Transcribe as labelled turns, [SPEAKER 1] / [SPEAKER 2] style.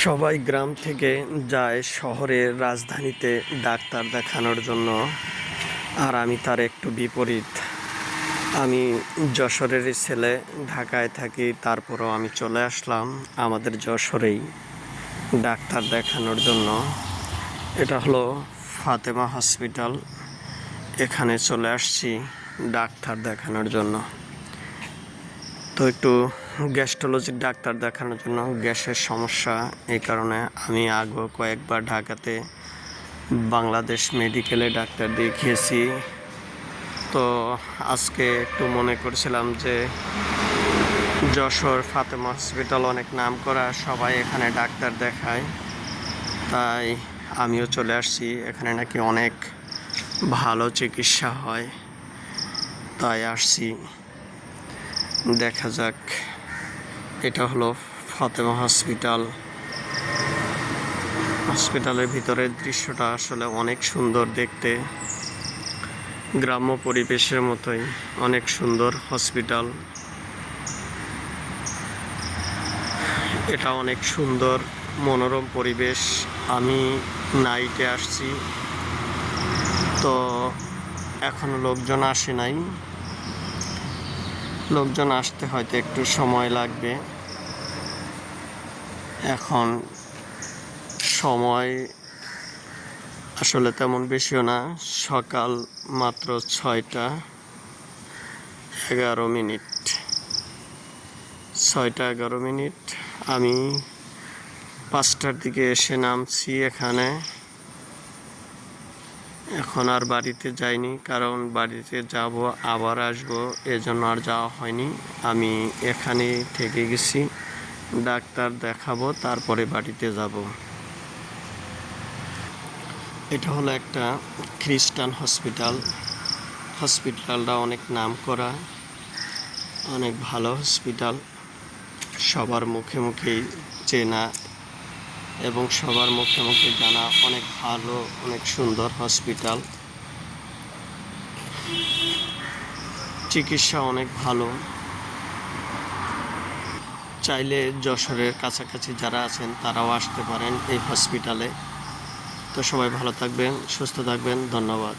[SPEAKER 1] সবাই গ্রাম থেকে যায় শহরের রাজধানীতে ডাক্তার দেখানোর জন্য, আর আমি তার একটু বিপরীত। আমি যশোরেরই ছেলে, ঢাকায় থাকি, তারপরও আমি চলে আসলাম আমাদের যশোরেই ডাক্তার দেখানোর জন্য। এটা হলো ফাতেমা হসপিটাল। এখানে চলে আসছি ডাক্তার দেখানোর জন্য। তো একটু গ্যাস্ট্রোলজির ডাক্তার দেখানোর জন্য, গ্যাসের সমস্যা, এই কারণে আমি আগেও কয়েকবার ঢাকাতে বাংলাদেশ মেডিকেলে ডাক্তার দেখিয়েছি। তো আজকে একটু মনে করছিলাম যে যশোর ফাতেমা হসপিটাল অনেক নাম করা, সবাই এখানে ডাক্তার দেখায়, তাই আমিও চলে আসছি। এখানে নাকি অনেক ভালো চিকিৎসা হয়, তাই আসছি। দেখা যাক। এটা হলো ফাতেমা হসপিটাল। হসপিটালের ভিতরের দৃশ্যটা আসলে অনেক সুন্দর দেখতে, গ্রাম্য পরিবেশের মতোই অনেক সুন্দর হসপিটাল। এটা অনেক সুন্দর মনোরম পরিবেশ। আমি নাইটে আসছি, তো এখনো লোকজন আসে নাই। লোকজন আসতে হয়তো একটু সময় লাগবে। এখন সময় আসলে তেমন বেশিও না, সকাল মাত্র 6টা 11 মিনিট। আমি 5টার দিকে এসে নামছি এখানে। এখন আর বাড়িতে যাইনি, কারণ বাড়িতে যাব আবার আসবো, এজন্য আর যাওয়া হয়নি। আমি এখানে থেকে গেছি, ডাক্তার দেখাবো, তারপরে বাড়িতে যাব। এটা হলো একটা খ্রিস্টান হসপিটাল। হসপিটালটা অনেক নাম করা, অনেক ভালো হসপিটাল, সবার মুখে মুখেই চেনা এবং সবার মুখে মুখে জানা, অনেক ভালো, অনেক সুন্দর হসপিটাল। চিকিৎসা অনেক ভালো। চাইলে যশোরের কাছাকাছি যারা আছেন তারাও আসতে পারেন এই হসপিটালে। তো সবাই ভালো থাকবেন, সুস্থ থাকবেন, ধন্যবাদ।